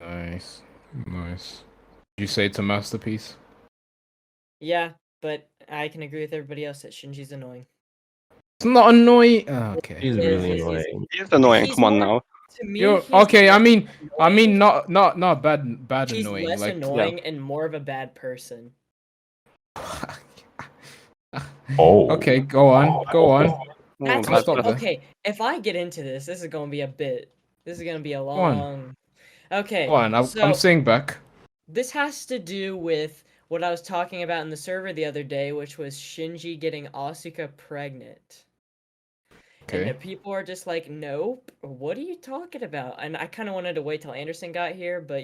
Nice. Nice. Did you say it's a masterpiece? Yeah, but I can agree with everybody else that Shinji's annoying. It's not annoying. Oh, okay. He's really annoying. He's annoying. He's Come on more- now. To me, You're he's okay. I less mean, annoying. not bad He's annoying. less Like, annoying and more of a bad person. Oh. Okay, go on. Go on. That's I'll stop there. okay. If I get into this, this is gonna be a bit. This is gonna be a Go on. long. Okay. Go on. I'm so sitting back. this has to do with what I was talking about in the server the other day, which was Shinji getting Asuka pregnant. And Okay. the people are just like, nope, what are you talking about? And I kind of wanted to wait till Anderson got here, but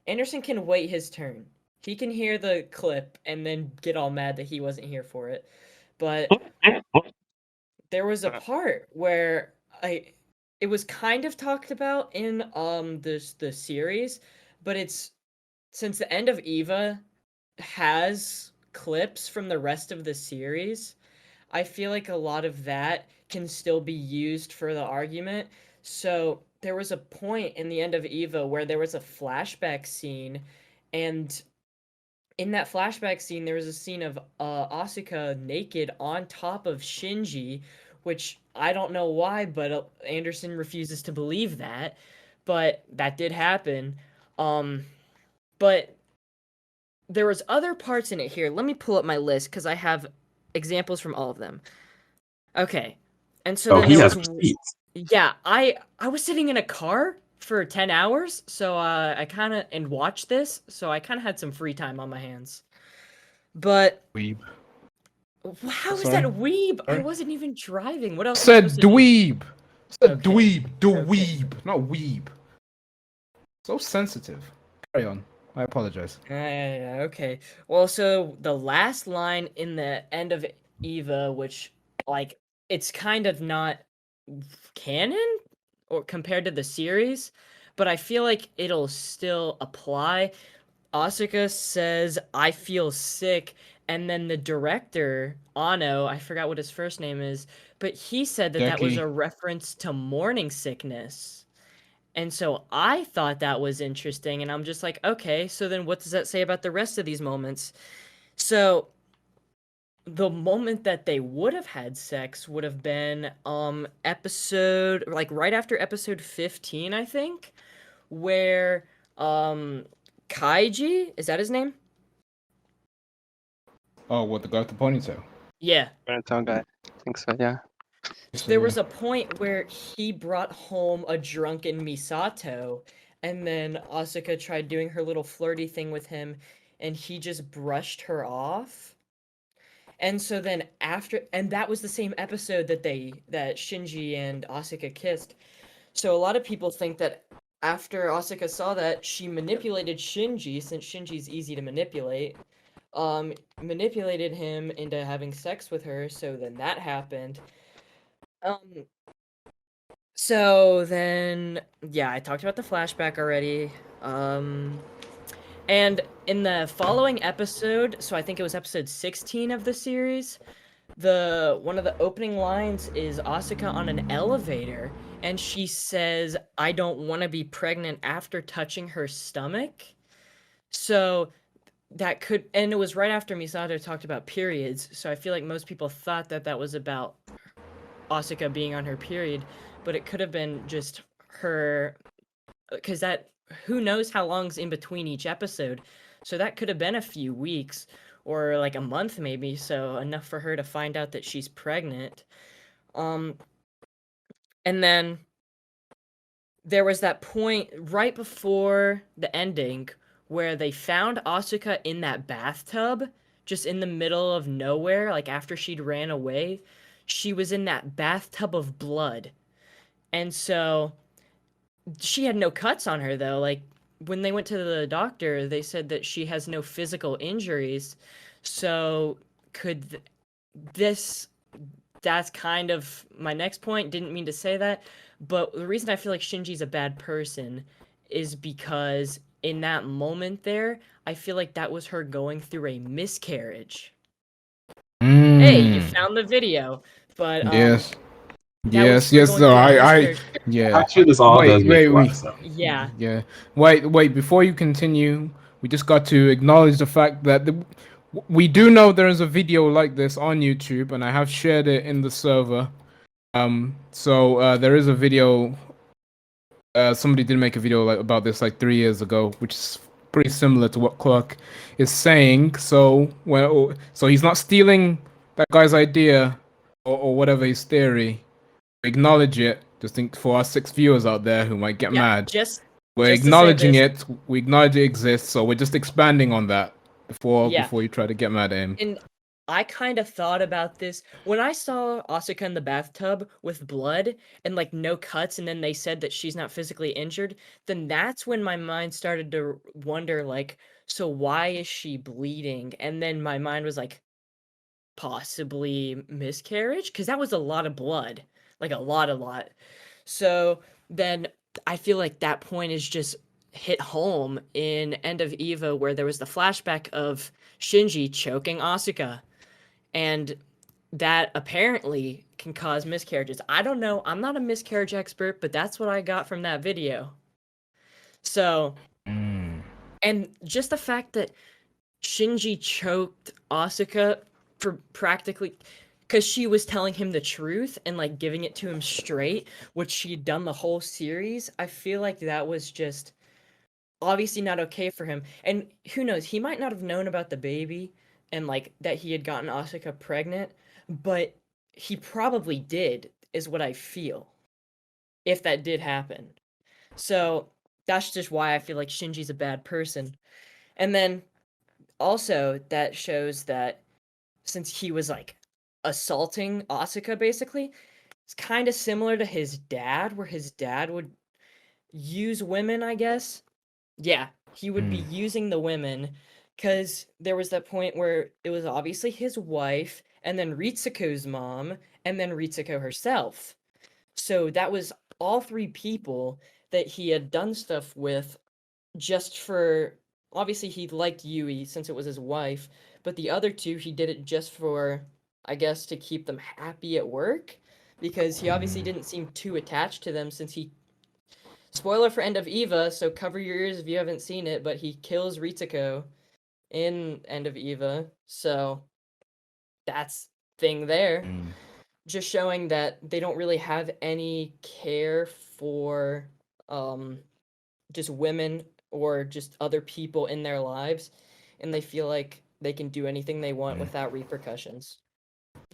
Anderson can wait his turn. He can hear the clip and then get all mad that he wasn't here for it. But there was a part where it was kind of talked about in the series, but it's since the end of Eva has clips from the rest of the series, I feel like a lot of that can still be used for the argument. So there was a point in the end of Eva where there was a flashback scene, and in that flashback scene there was a scene of Asuka naked on top of Shinji, which I don't know why, but Anderson refuses to believe that, but that did happen. But there was other parts in it here. Let me pull up my list because I have examples from all of them. Okay. And so then he there has was receipts. yeah, I was sitting in a car for 10 hours, so I kind of and watched this, so I kind of had some free time on my hands. But Weeb. how is Sorry? that weeb? I Sorry? wasn't even driving. What else? Said am I supposed to do? dweeb. Said Okay. dweeb. Okay. Dweeb. Not weeb. So sensitive. Carry on. I apologize. Yeah, okay. Well, so the last line in the end of Eva, which like it's kind of not canon or compared to the series, but I feel like it'll still apply. Asuka says, "I feel sick," and then the director, Ano, I forgot what his first name is, but he said that that was Jackie. a reference to morning sickness. And so I thought that was interesting, and I'm just like, okay, so then what does that say about the rest of these moments? So the moment that they would have had sex would have been episode like right after episode 15, I think, where Kaiji, is that his name? Oh, what, the guy with the ponytail? Yeah. Valentine guy. I think so, yeah. There was a point where he brought home a drunken Misato, and then Asuka tried doing her little flirty thing with him, and he just brushed her off. And so then and that was the same episode that Shinji and Asuka kissed. So a lot of people think that after Asuka saw that, she manipulated Shinji, since Shinji's easy to manipulate, manipulated him into having sex with her, so then that happened. So then, yeah, I talked about the flashback already. And in the following episode, so I think it was episode 16 of the series, one of the opening lines is Asuka on an elevator, and she says, "I don't want to be pregnant," after touching her stomach. So that could, and it was right after Misato talked about periods, so I feel like most people thought that that was about Asuka being on her period, but it could have been just her, because who knows how long's in between each episode, so that could have been a few weeks or like a month maybe, so enough for her to find out that she's pregnant. And then there was that point right before the ending where they found Asuka in that bathtub, just in the middle of nowhere, like after she'd ran away. She was in that bathtub of blood. And so she had no cuts on her, though. Like, when they went to the doctor, they said that she has no physical injuries. So could this that's kind of my next point. Didn't mean to say that, but the reason I feel like Shinji's a bad person is because in that moment there, I feel like that was her going through a miscarriage. Hey, you found the video. But Yes. That was Yes. going No, through the I, miscarriage. yeah. Actually, this all does make a lot Wait. of sense. Yeah. Yeah. Wait. Before you continue, we just got to acknowledge the fact that we do know there is a video like this on YouTube, and I have shared it in the server. So there is a video. Somebody did make a video about this like 3 years ago, which is pretty similar to what Cork is saying. So he's not stealing that guy's idea or whatever his theory. Acknowledge it. Just think for our 6 viewers out there who might get Yeah, mad. We're just to say acknowledging this, it. We acknowledge it exists. So we're just expanding on that yeah. before you try to get mad at him. And I kind of thought about this when I saw Asuka in the bathtub with blood and like no cuts, and then they said that she's not physically injured. Then that's when my mind started to wonder, like, so why is she bleeding? And then my mind was like, possibly miscarriage, because that was a lot of blood, like a lot. So then I feel like that point is just hit home in End of Eva, where there was the flashback of Shinji choking Asuka, and that apparently can cause miscarriages. I don't know. I'm not a miscarriage expert, but that's what I got from that video. So, and just the fact that Shinji choked Asuka for practically because she was telling him the truth and like giving it to him straight, which she'd done the whole series. I feel like that was just obviously not okay for him. And who knows, he might not have known about the baby and like that he had gotten Asuka pregnant, but he probably did, is what I feel, if that did happen. So that's just why I feel like Shinji's a bad person. And then also that shows that since he was like assaulting Asuka basically, it's kind of similar to his dad, where his dad would use women, I guess. Yeah, he would be using the women because there was that point where it was obviously his wife and then Ritsuko's mom and then Ritsuko herself. So that was all three people that he had done stuff with just for obviously he liked Yui since it was his wife, but the other two he did it just for I guess to keep them happy at work because he obviously didn't seem too attached to them since he spoiler for End of Eva, so cover your ears if you haven't seen it, but he kills Ritsuko in End of Eva. So that's thing there. Just showing that they don't really have any care for just women or just other people in their lives, and they feel like they can do anything they want without repercussions.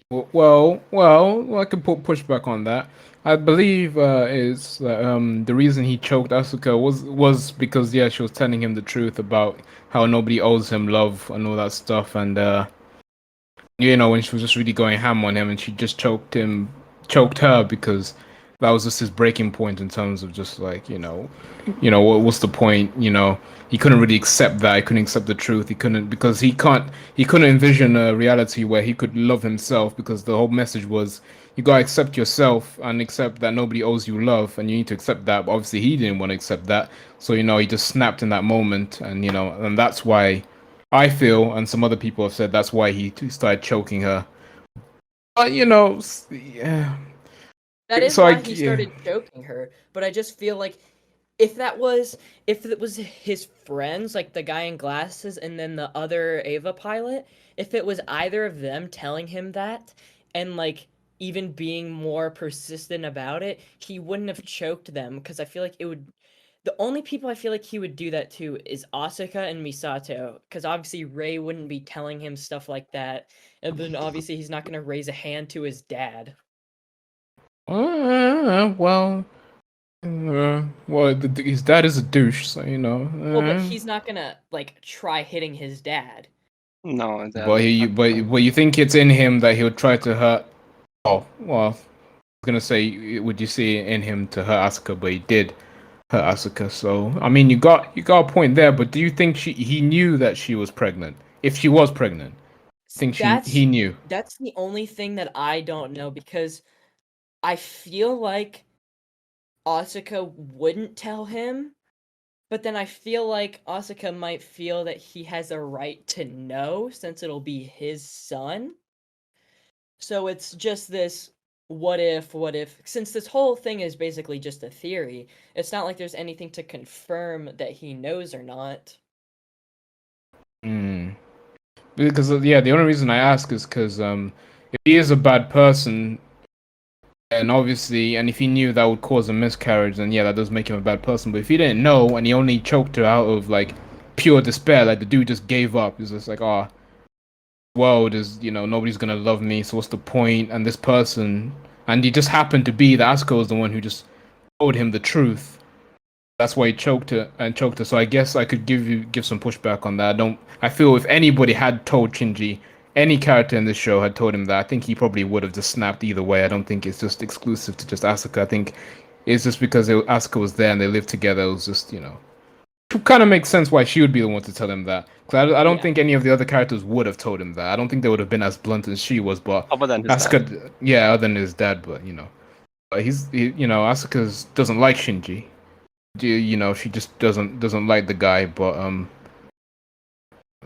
Well, I can put pushback on that. I believe is that the reason he choked Asuka was because yeah she was telling him the truth about how nobody owes him love and all that stuff, and when she was just really going ham on him, and she just choked her because that was just his breaking point in terms of just like what's the point? He couldn't really accept that. He couldn't accept the truth. He couldn't because he couldn't envision a reality where he could love himself because the whole message was you gotta accept yourself and accept that nobody owes you love and you need to accept that. But obviously he didn't want to accept that, so he just snapped in that moment, and that's why. I feel, and some other people have said that's why he started choking her. But yeah. That is So why he started choking her, but I just feel like if it was his friends, like the guy in glasses and then the other Ava pilot, if it was either of them telling him that and like even being more persistent about it, he wouldn't have choked them because I feel like it would the only people I feel like he would do that to is Asuka and Misato, because obviously Rei wouldn't be telling him stuff like that, and then obviously he's not gonna raise a hand to his dad. Well, his dad is a douche, so Well, but he's not gonna like try hitting his dad. No, But you think it's in him that he'll try to hurt? Oh, well, I was gonna say, would you see it in him to hurt Asuka? But he did hurt Asuka. So I mean, you got a point there. But do you think he knew that she was pregnant? If she was pregnant, think he knew? That's the only thing that I don't know because I feel like Asuka wouldn't tell him, but then I feel like Asuka might feel that he has a right to know since it'll be his son. So it's just this what if, since this whole thing is basically just a theory, it's not like there's anything to confirm that he knows or not. Mm. Because yeah, the only reason I ask is because if he is a bad person, and obviously, and if he knew that would cause a miscarriage, then yeah, that does make him a bad person. But if he didn't know and he only choked her out of like pure despair, like the dude just gave up, he's just like, oh, world is, nobody's gonna love me, so what's the point? And this person, and he just happened to be that Asuka was the one who just told him the truth. That's why he choked her and choked her. So I guess I could give some pushback on that. I feel if anybody had told Shinji, any character in this show had told him that, I think he probably would have just snapped either way. I don't think it's just exclusive to just Asuka. I think it's just because Asuka was there and they lived together. It was just, it kind of makes sense why she would be the one to tell him that. Because I don't Yeah. think any of the other characters would have told him that. I don't think they would have been as blunt as she was. But Other than his Asuka, dad. yeah, other than his dad, but Asuka doesn't like Shinji. She just doesn't like the guy. But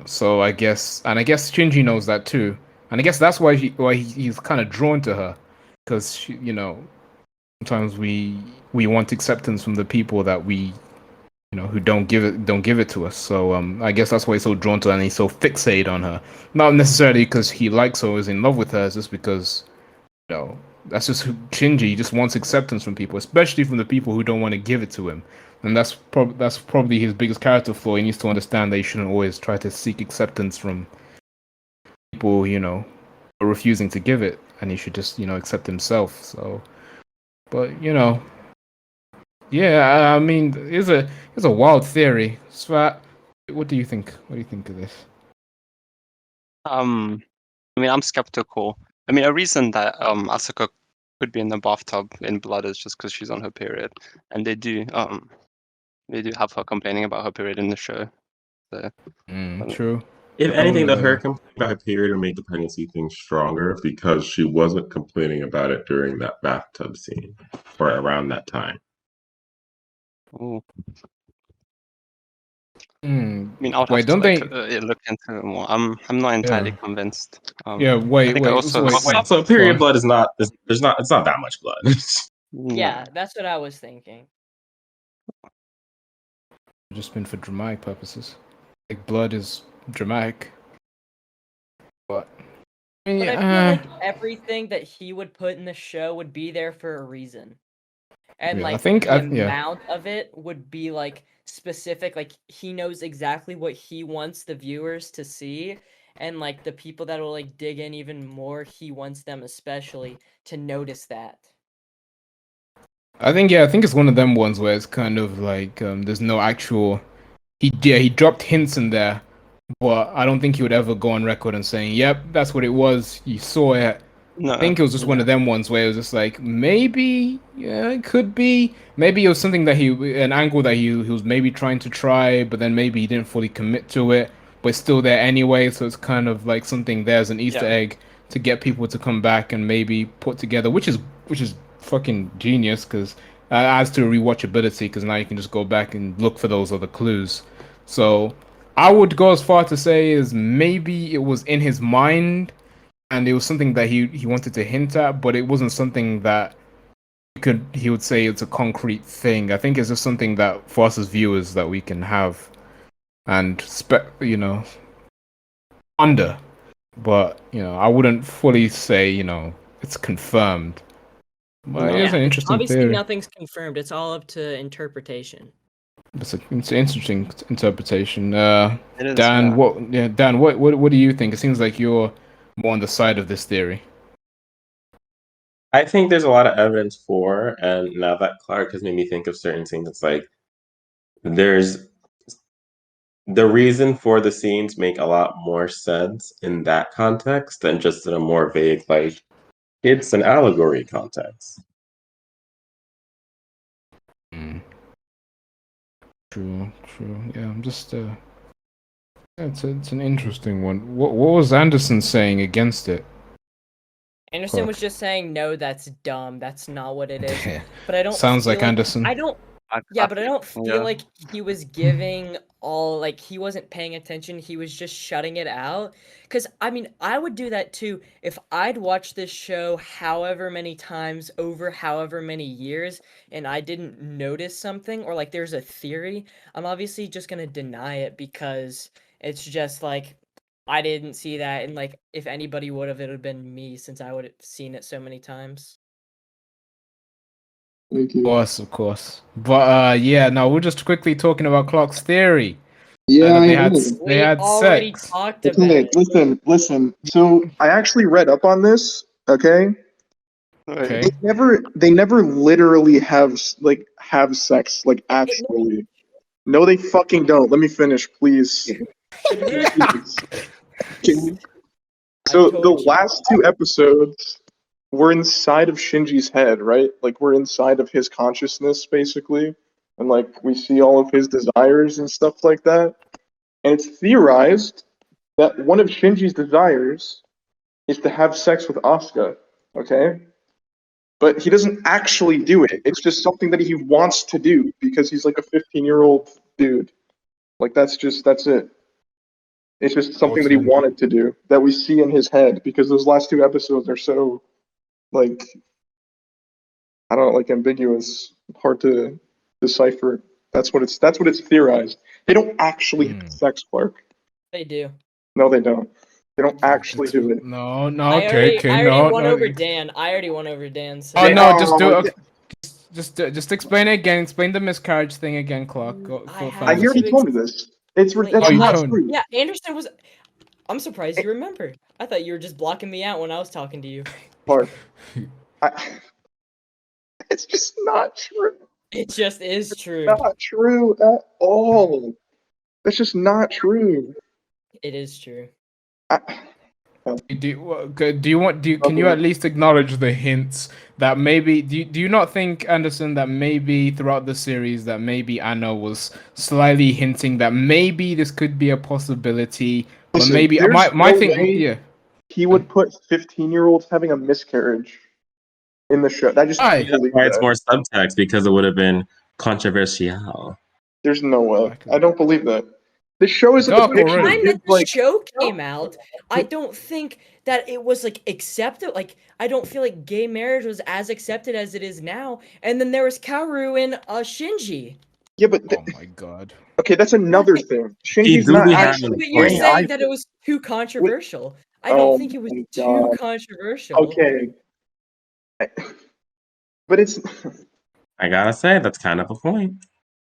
so I guess Shinji knows that too, and I guess that's why he's kind of drawn to her, because sometimes we want acceptance from the people that we who don't give it to us. So I guess that's why he's so drawn to her and he's so fixated on her. Not necessarily because he likes her or is in love with her, it's just because that's just who Shinji just wants acceptance from people, especially from the people who don't want to give it to him. And that's probably his biggest character flaw. He needs to understand that he shouldn't always try to seek acceptance from people, who are refusing to give it, and he should just, accept himself. So, but yeah, I mean, it's a wild theory. Svat, what do you think? What do you think of this? I mean, I'm skeptical. I mean, a reason that Asuka could be in the bathtub in blood is just because she's on her period, and they do have her complaining about her period in the show. So, True. If I anything, wouldn't, her complaining about her period would make the pregnancy thing stronger because she wasn't complaining about it during that bathtub scene or around that time. ooh. I mean, I would Wait, have to don't they? look into it more. I'm not entirely convinced. Yeah, I think I also So period blood is not. There's not. It's not that much blood. Yeah, that's what I was thinking. Just been for dramatic purposes. Like blood is dramatic. But But I feel like everything that he would put in the show would be there for a reason. And Yeah, I like think the yeah. amount of it would be like specific, like he knows exactly what he wants the viewers to see, and like the people that will like dig in even more, he wants them especially to notice that. I think it's one of them ones where it's kind of like there's no actual he dropped hints in there, but I don't think he would ever go on record and saying, "Yep, that's what it was. You saw it." No, I think it was just one of them ones where it was just like maybe, yeah, it could be. Maybe it was something that an angle that he was maybe trying to try, but then maybe he didn't fully commit to it, but it's still there anyway. So it's kind of like something there's an Easter egg to get people to come back and maybe put together, which is fucking genius because adds to rewatchability because now you can just go back and look for those other clues. So I would go as far to say is maybe it was in his mind and it was something that he wanted to hint at, but it wasn't something that he would say it's a concrete thing. I think it's just something that for us as viewers that we can have and ponder. But I wouldn't fully say it's confirmed. But it's an interesting obviously theory. nothing's confirmed. It's all up to interpretation. It's an interesting interpretation. It is, Dan, what do you think? It seems like you're more on the side of this theory. I think there's a lot of evidence for, and now that Clark has made me think of certain things, it's like there's the reason for the scenes make a lot more sense in that context than just in a more vague, like, it's an allegory context. True. Yeah, I'm just it's an interesting one. What was Anderson saying against it? Anderson was just saying, no, that's dumb. That's not what it is. But I don't Sounds feel like Anderson. I don't Yeah, but I don't feel yeah. like he was giving all like he wasn't paying attention. He was just shutting it out. Cause I mean, I would do that too if I'd watched this show however many times over however many years and I didn't notice something or like there's a theory. I'm obviously just gonna deny it because it's just like I didn't see that and like if anybody would have, it would have been me since I would have seen it so many times. Thank you. Of course. But yeah, no, we're just quickly talking about Clark's theory. Yeah, That I they had know. they We had already sex. talked about Okay, it. listen. So I actually read up on this. Okay, Okay. they never literally have sex like It- actually. No, they fucking don't. Let me finish, please. Please. Okay. So I the told you. last two episodes were inside of Shinji's head, right? Like we're inside of his consciousness, basically, and like we see all of his desires and stuff like that. And it's theorized that one of Shinji's desires is to have sex with Asuka, okay? But he doesn't actually do it. It's just something that he wants to do because he's like a 15-year-old dude. Like that's it. It's just something that he Awesome. wanted to do that we see in his head because those last two episodes are so like I don't know, like ambiguous, hard to decipher. That's what it's theorized. They don't actually have sex, Clark. They do. No, they don't. They don't actually do it. No, I okay, already, okay, I already no, won no. over Dan. I already won over Dan. So. Oh no, just do Oh, it. Just explain it again. Explain the miscarriage thing again, Clark. I For I have fans. already to told you this. It's explain. that's Oh, you not told me. true. Yeah, Anderson was. I'm surprised you remember. I thought you were just blocking me out when I was talking to you. Clark. I, it's just not true. It just is true. Not true at all. That's just not true. It is true. I, Can you at least acknowledge the hints that maybe do you not think, Anderson, that maybe throughout the series that maybe Anna was slightly hinting that maybe this could be a possibility, but Listen, maybe there's my no thing, way yeah. he would put 15-year-olds having a miscarriage in the show. I just Aye. don't believe Why it's that. more subtext because it would have been controversial. There's no way. Exactly. I don't believe that. This show is a Dark The depiction of already. time his that the like. show came out, I don't think that it was like accepted. Like I don't feel like gay marriage was as accepted as it is now. And then there was Kaoru and Shinji. Yeah, but Oh my god. okay, that's another thing. Shinji's do not be having actually But you're point. gay saying either. that it was too controversial. I Oh don't think it was my too God. controversial. Okay, but it's. I gotta say, that's kind of a point.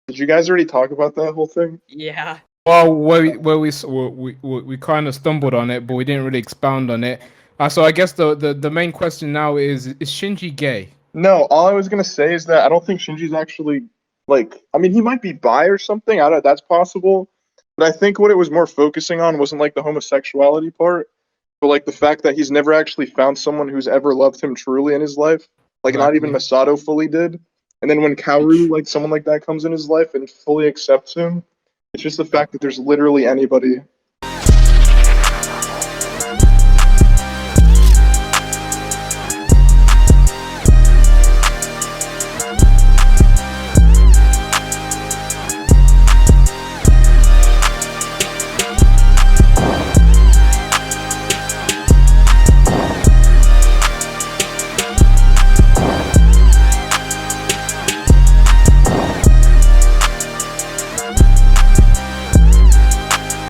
Did you guys already talk about that whole thing? Yeah. Well, we kind of stumbled on it, but we didn't really expound on it. So I guess the main question now is Shinji gay? No, all I was gonna say is that I don't think Shinji's actually like. I mean, he might be bi or something. I don't. That's possible. But I think what it was more focusing on wasn't like the homosexuality part, but like the fact that he's never actually found someone who's ever loved him truly in his life. Like not even Exactly. Masato fully did. And then when Kaoru, like someone like that, comes in his life and fully accepts him, it's just the fact that there's literally anybody